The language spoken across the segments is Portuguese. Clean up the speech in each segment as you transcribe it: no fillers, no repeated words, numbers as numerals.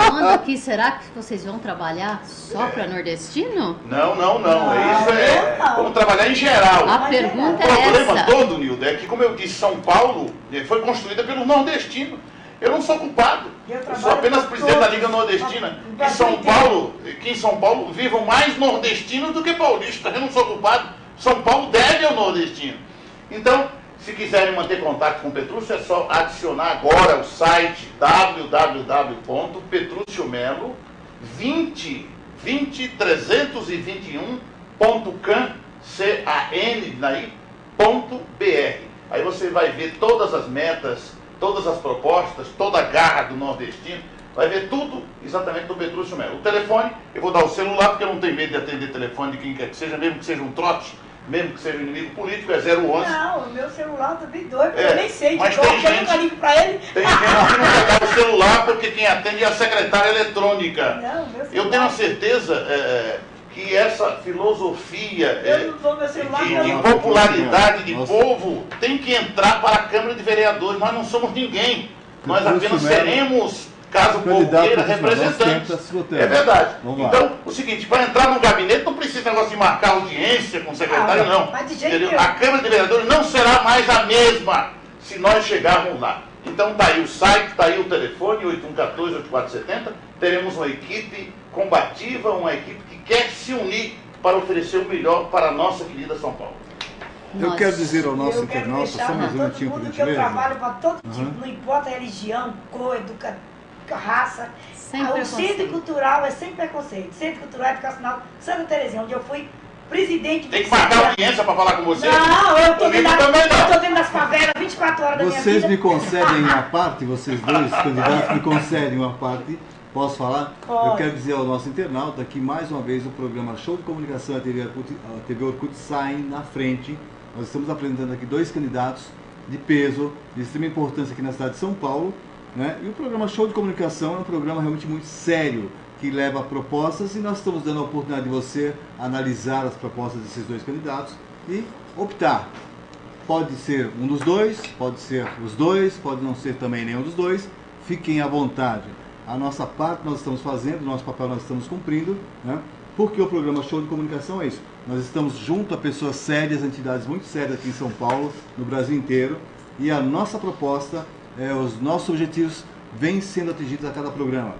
falando aqui, será que vocês vão trabalhar só para nordestino? Não. Vamos trabalhar em geral. A pergunta é essa. O problema todo, Nildo, é que, como eu disse, São Paulo foi construída pelos nordestinos. Eu não sou culpado. Eu sou apenas presidente da Liga Nordestina. Que em São Paulo vivam mais nordestinos do que paulistas. Eu não sou culpado. São Paulo deve ao nordestino. Então, se quiserem manter contato com o Petrúcio, é só adicionar agora o site www.petruciomelo20321.can.br. Aí você vai ver todas as metas, todas as propostas, toda a garra do nordestino, vai ver tudo exatamente do Petrúcio Melo. O telefone, eu vou dar o celular, porque eu não tenho medo de atender telefone de quem quer que seja, mesmo que seja um trote, mesmo que seja um inimigo político, é 011. Não, o meu celular eu também doido, porque eu nem sei. Mas tem gente, nunca ligo pra ele. Tem gente que não pegar o celular porque quem atende é a secretária eletrônica. Não, meu celular. Eu tenho a certeza que essa filosofia de popularidade de povo tem que entrar para a Câmara de Vereadores. Nós não somos ninguém. Nós apenas seremos, caso o povo queira, representantes. É verdade. Então, o seguinte, para entrar no gabinete não precisa negócio de marcar audiência com o secretário, não. Mas de jeito nenhum. A Câmara de Vereadores não será mais a mesma se nós chegarmos lá. Então está aí o site, está aí o telefone, 8114-8470. Teremos uma equipe combativa, uma equipe que quer se unir para oferecer o melhor para a nossa querida São Paulo. Eu quero dizer ao nosso internauta, só mais um minutinho para a gente ver. Eu trabalho para todo tipo, não importa religião, cor, raça. O centro cultural é sem preconceito. Centro Cultural Educacional Santa Terezinha, onde eu fui presidente... Tem que marcar audiência para falar com você? Não, eu estou dentro das favelas 24 horas da minha vida. Vocês me concedem uma parte, vocês dois candidatos me concedem uma parte. Posso falar? Pode. Eu quero dizer ao nosso internauta que, mais uma vez, o programa Show de Comunicação e a TV Orkut saem na frente. Nós estamos apresentando aqui dois candidatos de peso, de extrema importância aqui na cidade de São Paulo, né? E o programa Show de Comunicação é um programa realmente muito sério, que leva propostas, e nós estamos dando a oportunidade de você analisar as propostas desses dois candidatos e optar. Pode ser um dos dois, pode ser os dois, pode não ser também nenhum dos dois. Fiquem à vontade. A nossa parte nós estamos fazendo, o nosso papel nós estamos cumprindo, né? Porque o programa Show de Comunicação é isso. Nós estamos junto a pessoas sérias, entidades muito sérias aqui em São Paulo, no Brasil inteiro, e a nossa proposta, os nossos objetivos vêm sendo atingidos a cada programa.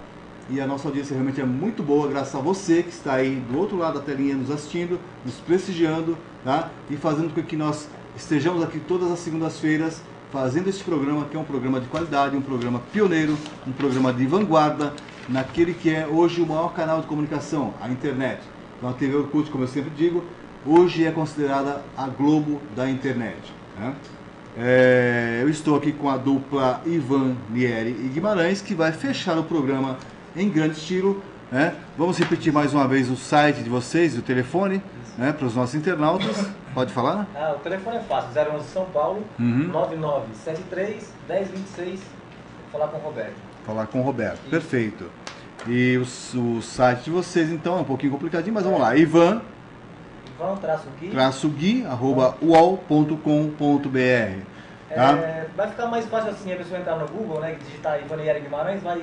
E a nossa audiência realmente é muito boa, graças a você que está aí do outro lado da telinha nos assistindo, nos prestigiando, tá? E fazendo com que nós estejamos aqui todas as segundas-feiras fazendo esse programa, que é um programa de qualidade, um programa pioneiro, um programa de vanguarda, naquele que é hoje o maior canal de comunicação, a internet. Então a TV Orkut, como eu sempre digo, hoje é considerada a Globo da internet, né? Eu estou aqui com a dupla Ivan Nieri e Guimarães, que vai fechar o programa em grande estilo, né? Vamos repetir mais uma vez o site de vocês e o telefone, né, para os nossos internautas. Pode falar? O telefone é fácil, 011 São Paulo, 9973 1026. Vou falar com o Roberto. Falar com o Roberto, isso. Perfeito. E o site de vocês, então, é um pouquinho complicadinho, mas vamos lá. Ivan -gui, @uol.com.br. Tá? Vai ficar mais fácil assim, a pessoa entrar no Google, né, digitar Ivan Nieri Guimarães, vai...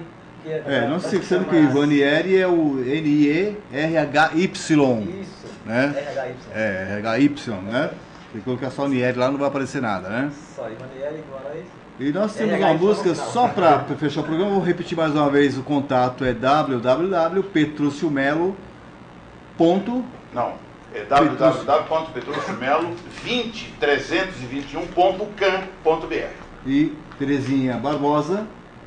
não se esquecendo que o Ivan Nieri é o N-I-E-R-H-Y. Isso, né? RH-Y. RH-Y, né? Se colocar só o Nieri lá não vai aparecer nada, né? Só Ivan Nieri Guimarães. E nós temos uma música, só para fechar o programa, vou repetir mais uma vez, o contato é www.petruciomelo. Não, é www.petruciomelo20321.can.br. E Terezinha Barbosa.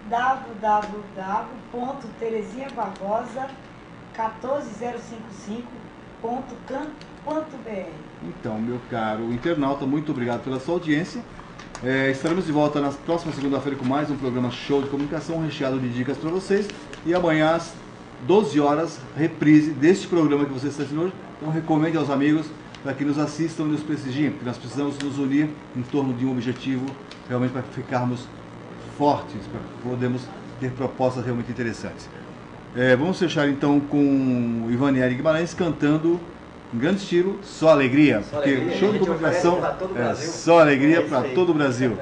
www.terezinhabarbosa14055.can.br. Então, meu caro internauta, muito obrigado pela sua audiência. Estaremos de volta na próxima segunda-feira com mais um programa Show de Comunicação recheado de dicas para vocês. E amanhã às 12 horas, reprise deste programa que você está assistindo hoje. Então recomende aos amigos para que nos assistam e nos prestigiem, porque nós precisamos nos unir em torno de um objetivo, realmente para ficarmos fortes, para podermos ter propostas realmente interessantes. Vamos fechar então com o Ivan Nieri Guimarães cantando em grande estilo, Só Alegria, porque Show de Comunicação é só alegria para todo o Brasil.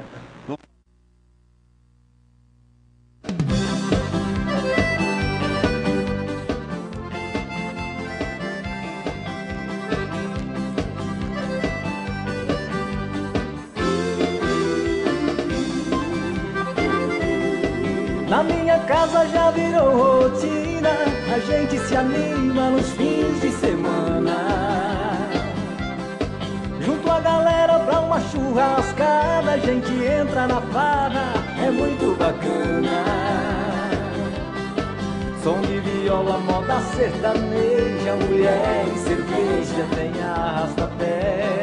minha casa já virou rotina, a gente se anima nos fins de semana. Junto a galera pra uma churrascada, a gente entra na farra, é muito bacana. Som de viola, moda sertaneja, mulher e cerveja, tem arrasta-pé.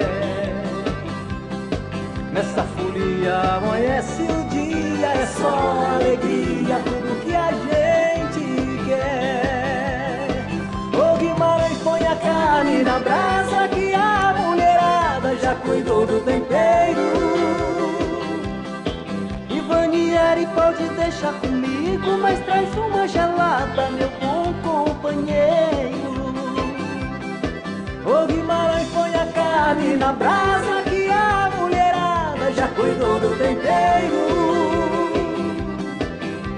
Nessa folia amanhece o dia, é só alegria, tudo que a gente quer. Ô Guimarães, põe a carne na brasa que a mulherada já cuidou do tempero. Ivanieri pode deixar comigo, mas traz uma gelada, meu bom companheiro. Ô Guimarães, põe a carne na brasa que a mulherada já cuidou do tempero.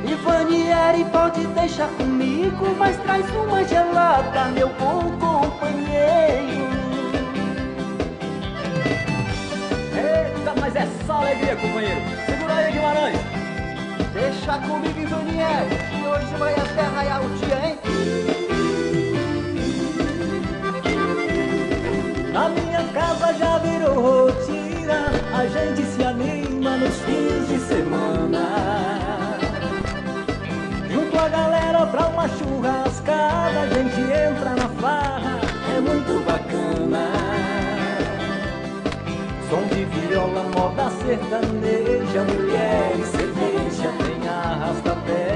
Ivanieri pode deixar comigo, mas traz uma gelada, meu bom companheiro. Eita, mas é só alegria, companheiro. Segura aí, Guimarães. Deixa comigo, Ivanieri, que hoje vai até raiar o dia, hein? Na minha casa já virou rotina, a gente se anima nos fins de semana. Junto a galera pra uma churrascada, a gente entra na farra, é muito bacana. Som de viola, moda sertaneja, mulher e cerveja, tem arrasta-pé.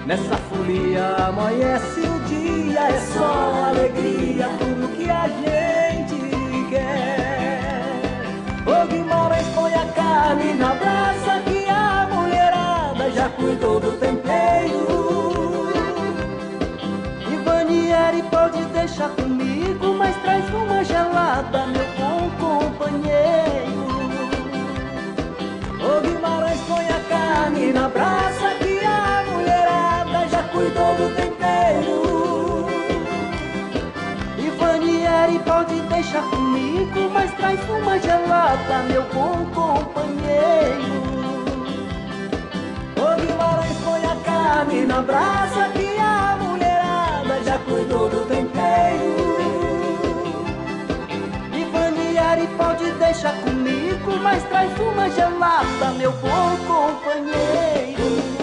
Nessa folia amanhece o dia, é só alegria, tudo que a gente quer. Ô Guimarães, põe a carne na brasa que a mulherada já cuidou do tempero. Ivanieri pode deixar comigo, mas traz uma gelada, meu bom companheiro. Ô Guimarães, põe a carne na brasa que a mulherada já cuidou do tempero. Ivanieri pode deixar comigo, mas traz uma gelada, meu bom companheiro. Ô Guimarães, põe a carne na brasa que a mulherada já cuidou do tempero. Ivanieri pode deixar comigo, mas traz uma gelada, meu bom companheiro.